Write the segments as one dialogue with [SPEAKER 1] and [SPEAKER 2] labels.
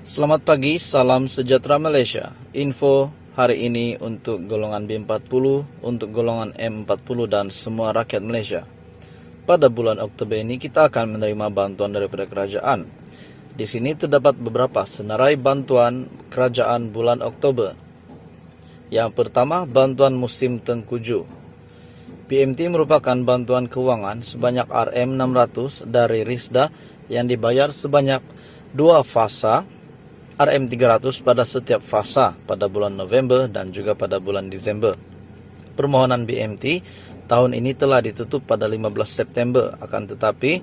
[SPEAKER 1] Selamat pagi, salam sejahtera Malaysia. Info hari ini untuk golongan B40, untuk golongan M40 dan semua rakyat Malaysia. Pada bulan Oktober ini kita akan menerima bantuan daripada kerajaan. Di sini terdapat beberapa senarai bantuan kerajaan bulan Oktober. Yang pertama, bantuan musim tengkujuh. PMT merupakan bantuan kewangan sebanyak RM600 dari RISDA yang dibayar sebanyak 2 fasa RM300 pada setiap fasa pada bulan November dan juga pada bulan Disember. Permohonan BMT tahun ini telah ditutup pada 15 September, akan tetapi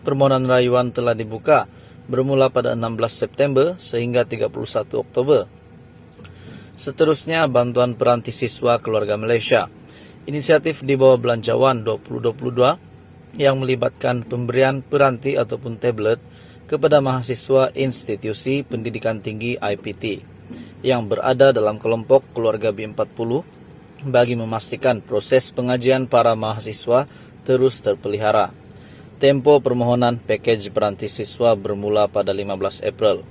[SPEAKER 1] permohonan rayuan telah dibuka bermula pada 16 September sehingga 31 Oktober. Seterusnya, bantuan peranti siswa keluarga Malaysia. Inisiatif di bawah Belanjawan 2022 yang melibatkan pemberian peranti ataupun tablet kepada mahasiswa institusi pendidikan tinggi IPT yang berada dalam kelompok keluarga B40 bagi memastikan proses pengajian para mahasiswa terus terpelihara. Tempo permohonan pakej peranti siswa bermula pada 15 April.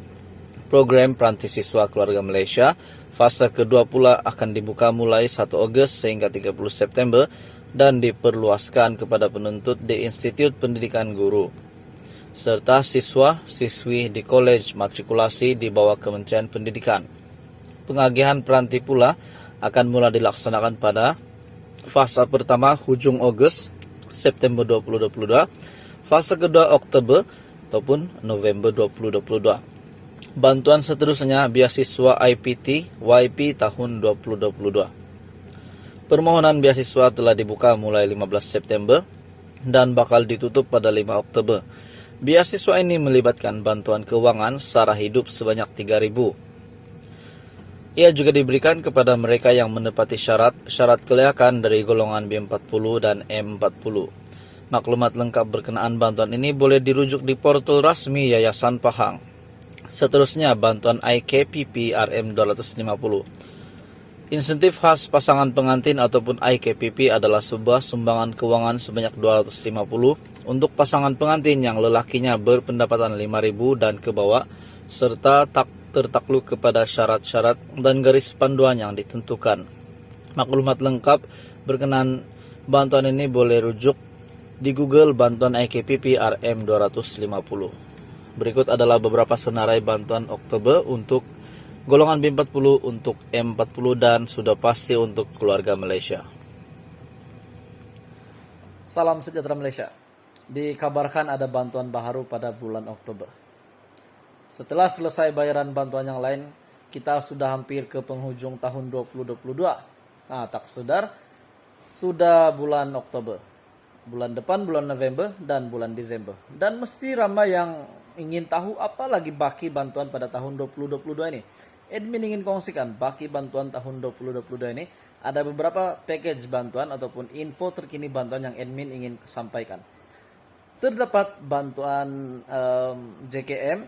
[SPEAKER 1] Program peranti siswa keluarga Malaysia fasa kedua pula akan dibuka mulai 1 Ogos sehingga 30 September dan diperluaskan kepada penuntut di Institut Pendidikan Guru serta siswa-siswi di kolej matrikulasi di bawah Kementerian Pendidikan. Pengagihan peranti pula akan mula dilaksanakan pada fasa pertama hujung Ogos September 2022, fasa kedua Oktober ataupun November 2022. Bantuan seterusnya beasiswa IPT YP tahun 2022. Permohonan beasiswa telah dibuka mulai 15 September dan bakal ditutup pada 5 Oktober. Beasiswa ini melibatkan bantuan keuangan sara hidup sebanyak 3.000. Ia juga diberikan kepada mereka yang menepati syarat kelayakan dari golongan B40 dan M40. Maklumat lengkap berkenaan bantuan ini boleh dirujuk di portal rasmi Yayasan Pahang. Seterusnya, bantuan IKPP RM250. Insentif khas pasangan pengantin ataupun IKPP adalah sebuah sumbangan keuangan sebanyak 250 untuk pasangan pengantin yang lelakinya berpendapatan 5.000 dan ke bawah serta tak tertakluk kepada syarat-syarat dan garis panduan yang ditentukan. Maklumat lengkap berkenaan bantuan ini boleh rujuk di Google bantuan IKPP RM250. Berikut adalah beberapa senarai bantuan Oktober untuk golongan B40, untuk M40 dan sudah pasti untuk keluarga Malaysia. Salam sejahtera Malaysia. Dikabarkan ada bantuan baharu pada bulan Oktober. Setelah selesai bayaran bantuan yang lain, kita sudah hampir ke penghujung tahun 2022. Tak sedar, sudah bulan Oktober. Bulan depan bulan November dan bulan Desember. Dan mesti ramai yang ingin tahu apa lagi baki bantuan pada tahun 2022 ini. Admin ingin kongsikan baki bantuan tahun 2022 ini. Ada beberapa package bantuan ataupun info terkini bantuan yang admin ingin sampaikan. Terdapat bantuan JKM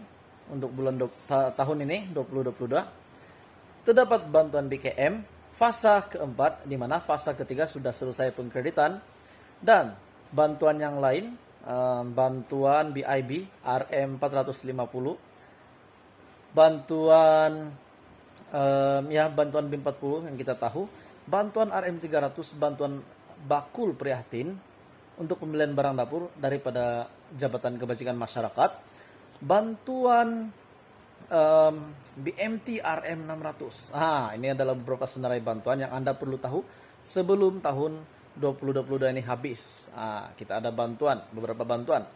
[SPEAKER 1] untuk bulan tahun ini 2022. Terdapat bantuan BKM fasa keempat, di mana fasa ketiga sudah selesai pengkreditan, dan bantuan yang lain, bantuan BIB RM450, bantuan bantuan B40 yang kita tahu, bantuan RM300, bantuan bakul prihatin untuk pembelian barang dapur daripada Jabatan Kebajikan Masyarakat, bantuan BMT RM600. Ini adalah beberapa senarai bantuan yang Anda perlu tahu sebelum tahun 2022 ini habis. Kita ada beberapa bantuan.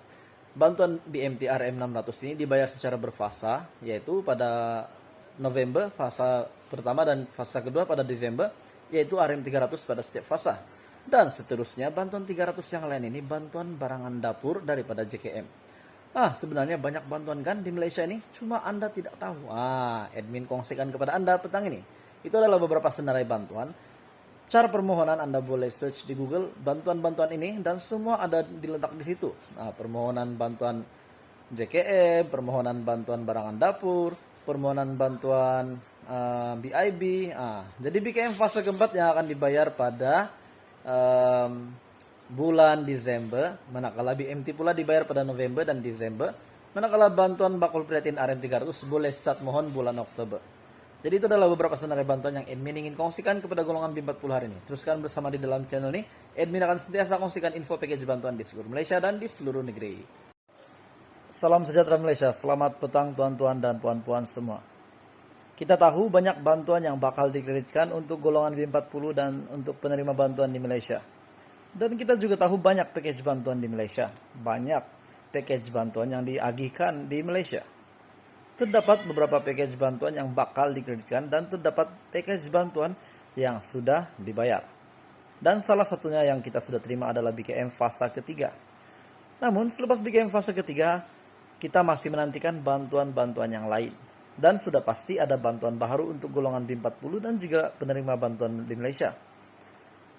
[SPEAKER 1] Bantuan BMT RM600 ini dibayar secara berfasa, yaitu pada November fasa pertama dan fasa kedua pada Desember, yaitu RM300 pada setiap fasa. Dan seterusnya, bantuan 300 yang lain ini bantuan barangan dapur daripada JKM. Sebenarnya banyak bantuan kan di Malaysia ini, cuma Anda tidak tahu. Admin kongsikan kepada Anda petang ini. Itu adalah beberapa senarai bantuan. Cara permohonan Anda boleh search di Google bantuan-bantuan ini dan semua ada diletak di situ. Permohonan bantuan JKM, permohonan bantuan barangan dapur, permohonan bantuan BIB. Jadi BKM fase keempat yang akan dibayar pada bulan Desember, manakala BMT pula dibayar pada November dan Desember. Manakala bantuan bakul prihatin RM300 boleh start mohon bulan Oktober. Jadi itu adalah beberapa senarai bantuan yang admin ingin kongsikan kepada golongan B40 hari ini. Teruskan bersama di dalam channel ini, admin akan sentiasa kongsikan info package bantuan di seluruh Malaysia dan di seluruh negeri. Salam sejahtera Malaysia, selamat petang tuan-tuan dan puan-puan semua. Kita tahu banyak bantuan yang bakal dikreditkan untuk golongan B40 dan untuk penerima bantuan di Malaysia. Dan kita juga tahu banyak package bantuan di Malaysia. Banyak package bantuan yang diagihkan di Malaysia. Terdapat beberapa package bantuan yang bakal dikreditkan dan terdapat package bantuan yang sudah dibayar. Dan salah satunya yang kita sudah terima adalah BKM fase ketiga. Namun selepas BKM fase ketiga, kita masih menantikan bantuan-bantuan yang lain. Dan sudah pasti ada bantuan baru untuk golongan B40 dan juga penerima bantuan di Malaysia.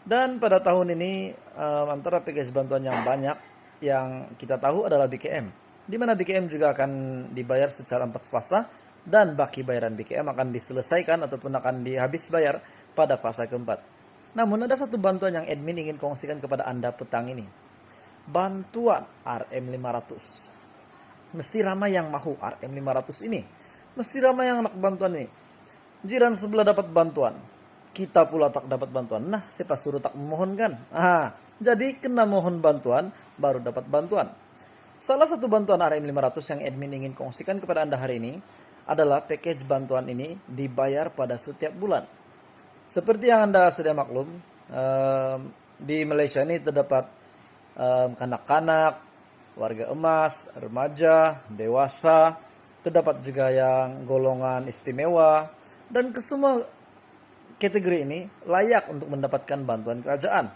[SPEAKER 1] Dan pada tahun ini antara package bantuan yang banyak yang kita tahu adalah BKM, di mana BKM juga akan dibayar secara 4 fasa dan baki bayaran BKM akan diselesaikan ataupun akan dihabis bayar pada fase keempat. Namun ada satu bantuan yang admin ingin kongsikan kepada Anda petang ini. Bantuan RM500. Mesti ramai yang mahu RM500 ini. Mesti ramai yang nak bantuan ini. Jiran sebelah dapat bantuan, kita pula tak dapat bantuan. Nah, siapa suruh tak memohonkan? Jadi kena mohon bantuan, baru dapat bantuan. Salah satu bantuan RM500 yang admin ingin kongsikan kepada Anda hari ini adalah package bantuan ini dibayar pada setiap bulan. Seperti yang Anda sudah maklum, di Malaysia ini terdapat kanak-kanak, warga emas, remaja, dewasa, terdapat juga yang golongan istimewa, dan kesemua kategori ini layak untuk mendapatkan bantuan kerajaan.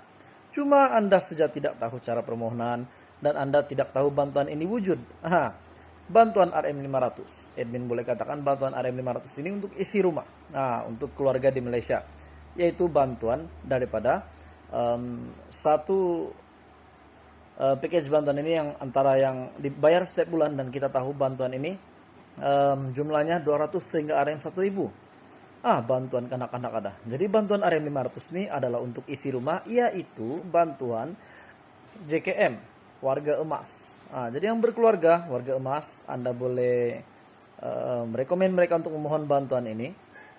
[SPEAKER 1] Cuma Anda saja tidak tahu cara permohonan dan Anda tidak tahu bantuan ini wujud. Bantuan RM500. Admin boleh katakan bantuan RM500 ini untuk isi rumah. Untuk keluarga di Malaysia. Yaitu bantuan daripada satu package bantuan ini yang antara yang dibayar setiap bulan, dan kita tahu bantuan ini jumlahnya 200 sehingga RM1.000. Bantuan kanak-kanak ada. Jadi bantuan RM500 ini adalah untuk isi rumah, yaitu bantuan JKM, warga emas. Jadi yang berkeluarga, warga emas, Anda boleh merekomen mereka untuk memohon bantuan ini.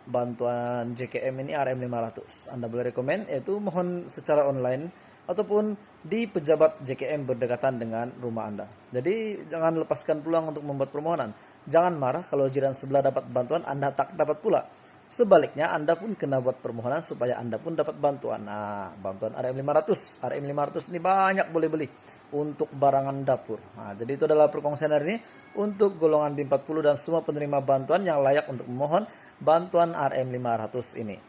[SPEAKER 1] Bantuan JKM ini RM500. Anda boleh rekomen, yaitu mohon secara online ataupun di pejabat JKM berdekatan dengan rumah Anda. Jadi jangan lepaskan peluang untuk membuat permohonan. Jangan marah kalau jiran sebelah dapat bantuan, Anda tak dapat pula. Sebaliknya, Anda pun kena buat permohonan supaya Anda pun dapat bantuan. Bantuan RM500. RM500 ini banyak boleh beli untuk barangan dapur. Jadi itu adalah perkongsian hari ini untuk golongan B40 dan semua penerima bantuan yang layak untuk memohon bantuan RM500 ini.